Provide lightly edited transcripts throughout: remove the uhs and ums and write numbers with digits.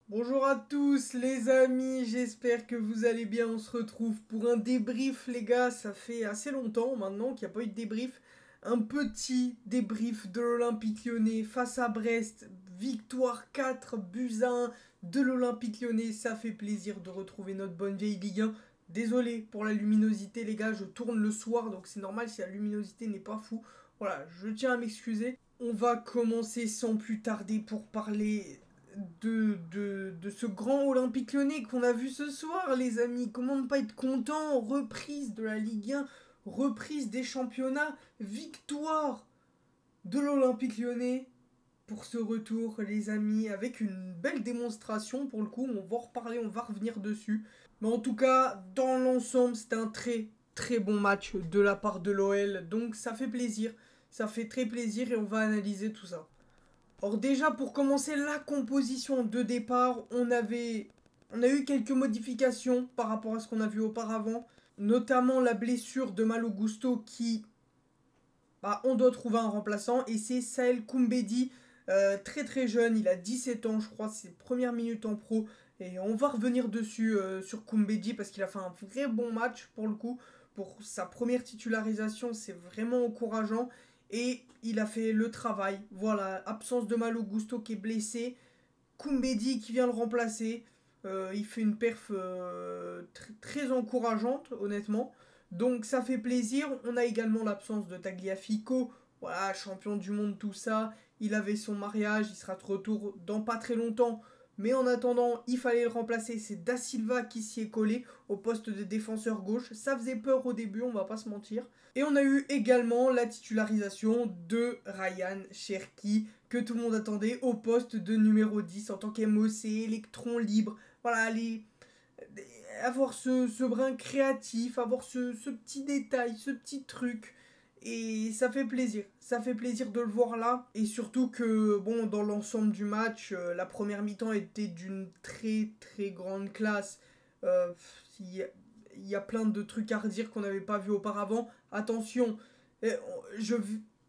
Bonjour à tous les amis, j'espère que vous allez bien. On se retrouve pour un débrief les gars, ça fait assez longtemps maintenant qu'il n'y a pas eu de débrief. Un petit débrief de l'Olympique Lyonnais face à Brest, victoire 4 buts à 1 de l'Olympique Lyonnais, ça fait plaisir de retrouver notre bonne vieille Ligue 1. Désolé pour la luminosité les gars, je tourne le soir donc c'est normal si la luminosité n'est pas fou. Voilà, je tiens à m'excuser. On va commencer sans plus tarder pour parler de ce grand Olympique Lyonnais qu'on a vu ce soir, les amis. Comment ne pas être content? Reprise de la Ligue 1, reprise des championnats, victoire de l'Olympique Lyonnais pour ce retour, les amis, avec une belle démonstration pour le coup. On va en reparler, on va revenir dessus. Mais en tout cas, dans l'ensemble, c'était un très très bon match de la part de l'OL. Donc ça fait plaisir, ça fait très plaisir et on va analyser tout ça. Or déjà pour commencer la composition de départ, on a eu quelques modifications par rapport à ce qu'on a vu auparavant, notamment la blessure de Malo Gusto qui on doit trouver un remplaçant et c'est Saël Koumbedi, très très jeune, il a 17 ans je crois, c'est ses premières minutes en pro et on va revenir dessus sur Koumbedi parce qu'il a fait un vrai bon match pour le coup. Pour sa première titularisation, c'est vraiment encourageant et il a fait le travail. Voilà, absence de Malo Gusto qui est blessé, Koumbedi qui vient le remplacer. Il fait une perf très encourageante, honnêtement. Donc ça fait plaisir. On a également l'absence de Tagliafico. Voilà, champion du monde, tout ça. Il avait son mariage, il sera de retour dans pas très longtemps. Mais en attendant, il fallait le remplacer. C'est Da Silva qui s'y est collé au poste de défenseur gauche. Ça faisait peur au début, on va pas se mentir. Et on a eu également la titularisation de Ryan Cherki, que tout le monde attendait, au poste de numéro 10 en tant qu'MOC, électron libre. Voilà, avoir ce brin créatif, avoir ce petit détail, ce petit truc. Et ça fait plaisir. Ça fait plaisir de le voir là. Et surtout que, bon, dans l'ensemble du match, la première mi-temps était d'une très très grande classe. Euh, il, y a, il y a plein de trucs à redire qu'on n'avait pas vu auparavant. Attention, euh, je,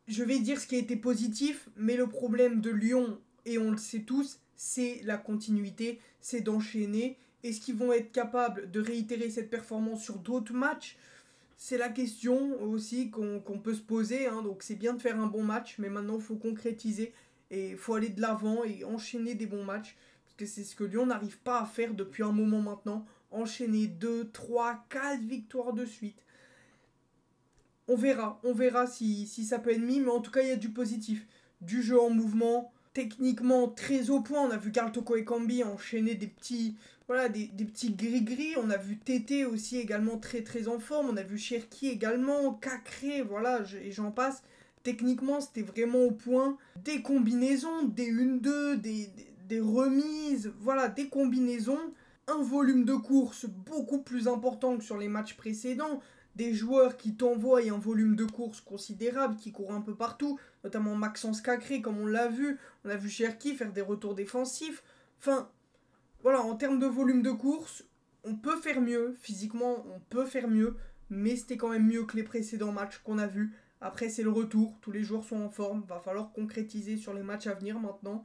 je vais dire ce qui a été positif, mais le problème de Lyon, et on le sait tous, c'est la continuité, c'est d'enchaîner. Est-ce qu'ils vont être capables de réitérer cette performance sur d'autres matchs? C'est la question aussi qu'on peut se poser. Hein. Donc c'est bien de faire un bon match, mais maintenant il faut concrétiser et il faut aller de l'avant et enchaîner des bons matchs. Parce que c'est ce que Lyon n'arrive pas à faire depuis un moment maintenant. Enchaîner 2, 3, 4 victoires de suite. On verra si ça peut être mis, mais en tout cas il y a du positif. Du jeu en mouvement, techniquement très au point. On a vu Karl Toko Ekambi enchaîner des petits gris-gris. On a vu Tété aussi également très très en forme. On a vu Cherki également, Cacré, voilà, et j'en passe. Techniquement, c'était vraiment au point. Des combinaisons, des 1-2, des remises, voilà, des combinaisons. Un volume de course beaucoup plus important que sur les matchs précédents. Des joueurs qui t'envoient un volume de course considérable, qui courent un peu partout, notamment Maxence Cacré, comme on l'a vu. On a vu Cherki faire des retours défensifs. Enfin, voilà, en termes de volume de course, on peut faire mieux. Physiquement, on peut faire mieux. Mais c'était quand même mieux que les précédents matchs qu'on a vus. Après, c'est le retour. Tous les joueurs sont en forme. Va falloir concrétiser sur les matchs à venir maintenant.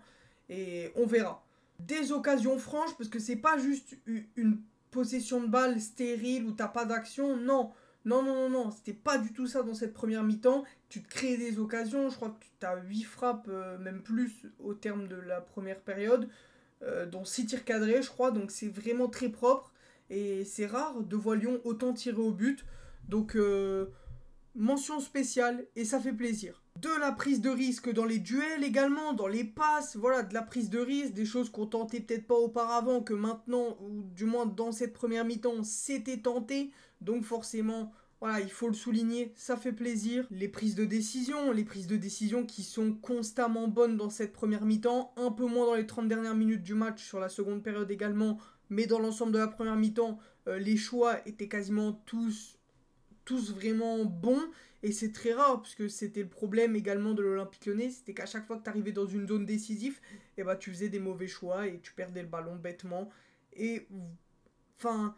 Et on verra. Des occasions franches, parce que c'est pas juste une possession de balle stérile où t'as pas d'action. Non. Non, non, non, non. C'était pas du tout ça dans cette première mi-temps. Tu te crées des occasions. Je crois que tu as 8 frappes, même plus, au terme de la première période, dont 6 tirs cadrés, je crois. Donc c'est vraiment très propre. Et c'est rare de voir Lyon autant tirer au but. Donc mention spéciale et ça fait plaisir. De la prise de risque dans les duels également, dans les passes, voilà, de la prise de risque, des choses qu'on tentait peut-être pas auparavant, que maintenant, ou du moins dans cette première mi-temps, c'était tenté. Donc forcément, voilà, il faut le souligner, ça fait plaisir. Les prises de décision qui sont constamment bonnes dans cette première mi-temps, un peu moins dans les 30 dernières minutes du match, sur la seconde période également, mais dans l'ensemble de la première mi-temps, les choix étaient quasiment tous vraiment bons. Et c'est très rare, parce que c'était le problème également de l'Olympique Lyonnais, c'était qu'à chaque fois que tu arrivais dans une zone décisive, et bah, tu faisais des mauvais choix et tu perdais le ballon bêtement. Et enfin,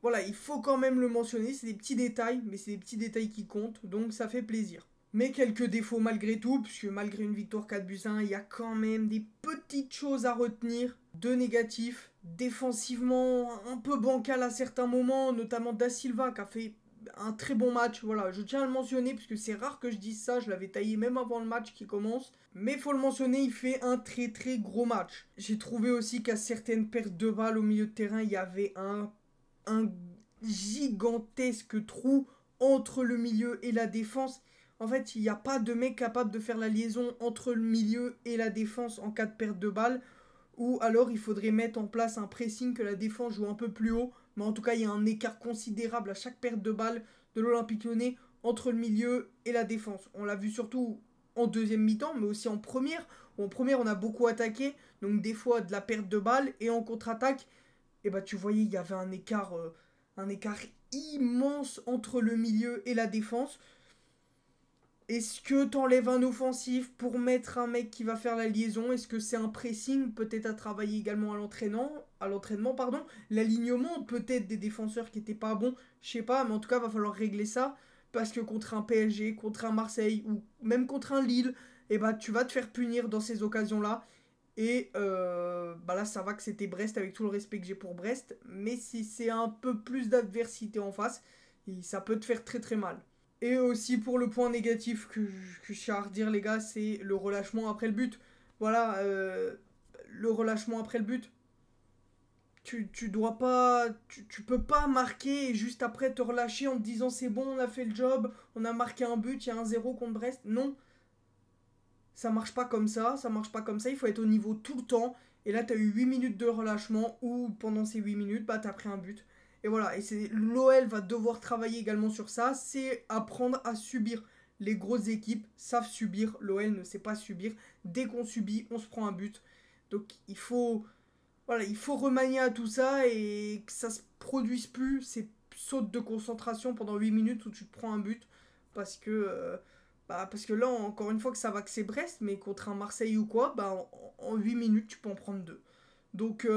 voilà, il faut quand même le mentionner, c'est des petits détails, mais c'est des petits détails qui comptent, donc ça fait plaisir. Mais quelques défauts malgré tout, puisque malgré une victoire 4-1, il y a quand même des petites choses à retenir. De négatifs, défensivement un peu bancal à certains moments, notamment Da Silva qui a fait un très bon match. Voilà, je tiens à le mentionner puisque c'est rare que je dise ça, je l'avais taillé même avant le match qui commence. Mais faut le mentionner, il fait un très très gros match. J'ai trouvé aussi qu'à certaines pertes de balles au milieu de terrain, il y avait un gigantesque trou entre le milieu et la défense. En fait, il n'y a pas de mec capable de faire la liaison entre le milieu et la défense en cas de perte de balle. Ou alors il faudrait mettre en place un pressing que la défense joue un peu plus haut. Mais en tout cas, il y a un écart considérable à chaque perte de balle de l'Olympique Lyonnais entre le milieu et la défense. On l'a vu surtout en deuxième mi-temps, mais aussi en première. En première, on a beaucoup attaqué, donc des fois de la perte de balle. Et en contre-attaque, et bah tu voyais, il y avait un écart immense entre le milieu et la défense. Est-ce que t'enlèves un offensif pour mettre un mec qui va faire la liaison? Est-ce que c'est un pressing peut-être à travailler également à l'entraînement pardon. L'alignement peut-être des défenseurs qui étaient pas bons, je sais pas, mais en tout cas va falloir régler ça parce que contre un PSG, contre un Marseille ou même contre un Lille, et bah tu vas te faire punir dans ces occasions-là. Et bah là ça va que c'était Brest avec tout le respect que j'ai pour Brest, mais si c'est un peu plus d'adversité en face, ça peut te faire très très mal. Et aussi pour le point négatif que je tiens à redire les gars, c'est le relâchement après le but. Voilà, le relâchement après le but. Tu dois pas. Tu peux pas marquer et juste après te relâcher en te disant c'est bon, on a fait le job, on a marqué un but, il y a un 0 contre Brest. Non, ça marche pas comme ça marche pas comme ça, il faut être au niveau tout le temps. Et là, t'as eu 8 minutes de relâchement où pendant ces 8 minutes, bah t'as pris un but. Et voilà, et c'est l'OL va devoir travailler également sur ça, c'est apprendre à subir. Les grosses équipes savent subir, l'OL ne sait pas subir. Dès qu'on subit, on se prend un but. Donc il faut remanier à tout ça et que ça se produise plus ces sautes de concentration pendant 8 minutes où tu te prends un but parce que parce que là encore une fois que ça va que c'est Brest mais contre un Marseille ou quoi en 8 minutes tu peux en prendre deux. Donc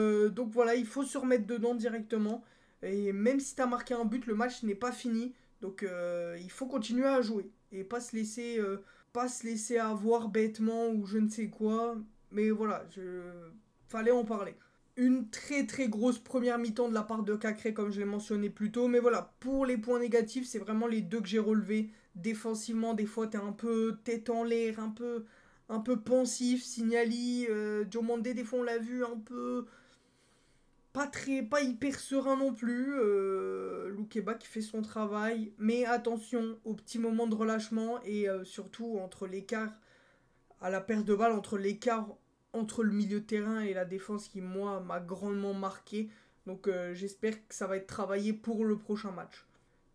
voilà, il faut se remettre dedans directement et même si tu as marqué un but, le match n'est pas fini. Donc il faut continuer à jouer et pas se laisser avoir bêtement ou je ne sais quoi. Mais voilà, fallait en parler. Une très très grosse première mi-temps de la part de Cacré comme je l'ai mentionné plus tôt. Mais voilà, pour les points négatifs, c'est vraiment les deux que j'ai relevés. Défensivement, des fois, t'es un peu tête en l'air, un peu pensif. Signali, Diomandé, des fois, on l'a vu un peu pas hyper serein non plus. Loukeba qui fait son travail. Mais attention aux petits moments de relâchement et surtout entre l'écart à la perte de balle, entre l'écart entre le milieu de terrain et la défense qui, moi, m'a grandement marqué. Donc j'espère que ça va être travaillé pour le prochain match.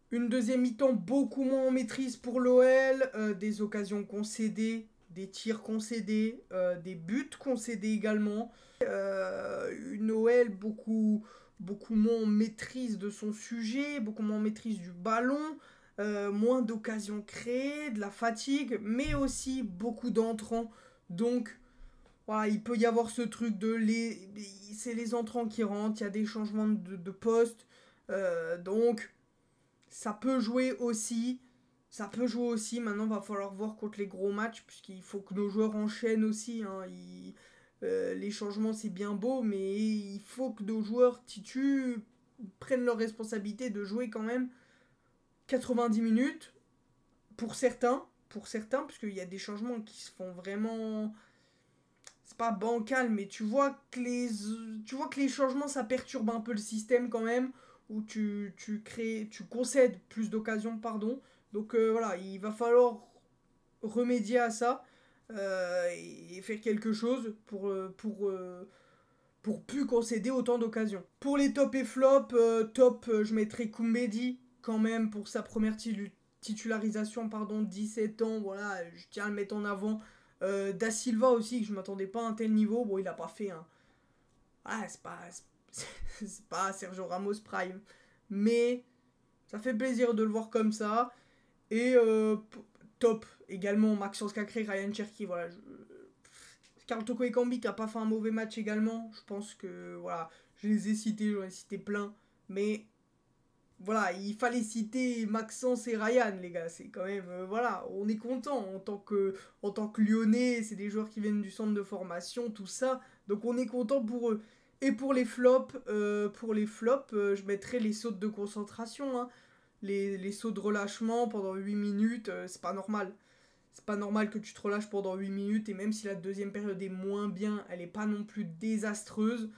Une deuxième mi-temps beaucoup moins en maîtrise pour l'OL, des occasions concédées, des tirs concédés, des buts concédés également. Une OL beaucoup moins en maîtrise de son sujet, beaucoup moins en maîtrise du ballon, moins d'occasions créées, de la fatigue, mais aussi beaucoup d'entrants. Donc voilà, il peut y avoir ce truc c'est les entrants qui rentrent, il y a des changements de poste, donc ça peut jouer aussi. Ça peut jouer aussi. Maintenant, va falloir voir contre les gros matchs, puisqu'il faut que nos joueurs enchaînent aussi. Hein. Les changements, c'est bien beau, mais il faut que nos joueurs titus prennent leur responsabilité de jouer quand même 90 minutes pour certains, puisqu'il y a des changements qui se font vraiment. C'est pas bancal, mais tu vois que les changements ça perturbe un peu le système quand même, où tu concèdes plus d'occasions, pardon. Donc voilà, il va falloir remédier à ça et faire quelque chose pour plus concéder autant d'occasions. Pour les top et flop, top, je mettrai Koumbedi quand même pour sa première titularisation, pardon, 17 ans, voilà, je tiens à le mettre en avant. Da Silva aussi, que je m'attendais pas à un tel niveau, bon, il a pas fait un. Ah, c'est pas Sergio Ramos Prime, mais ça fait plaisir de le voir comme ça. Et top également Maxence Cacré, Ryan Cherky, voilà. Carl Toko Ekambi qui a pas fait un mauvais match également. Je pense que voilà, je les ai cités, j'en ai cité plein. Mais voilà, il fallait citer Maxence et Ryan, les gars. C'est quand même, voilà, on est content en tant que Lyonnais. C'est des joueurs qui viennent du centre de formation, tout ça. Donc on est content pour eux. Et pour les flops, je mettrais les sautes de concentration, hein. Les sauts de relâchement pendant 8 minutes, c'est pas normal. C'est pas normal que tu te relâches pendant 8 minutes. Et même si la deuxième période est moins bien, elle est pas non plus désastreuse.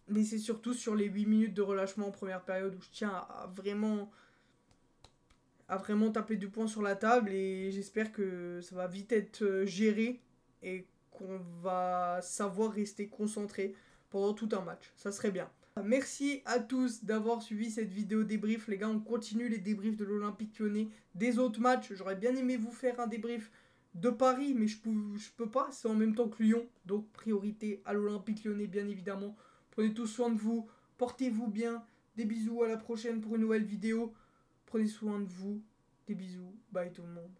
Mais c'est surtout sur les 8 minutes de relâchement en première période où je tiens à vraiment taper du poing sur la table. Et j'espère que ça va vite être géré et qu'on va savoir rester concentré pendant tout un match. Ça serait bien. Merci à tous d'avoir suivi cette vidéo débrief. Les gars, on continue les débriefs de l'Olympique Lyonnais, des autres matchs. J'aurais bien aimé vous faire un débrief de Paris, mais je peux pas. C'est en même temps que Lyon. Donc, priorité à l'Olympique Lyonnais, bien évidemment. Prenez tous soin de vous. Portez-vous bien. Des bisous, à la prochaine pour une nouvelle vidéo. Prenez soin de vous. Des bisous. Bye tout le monde.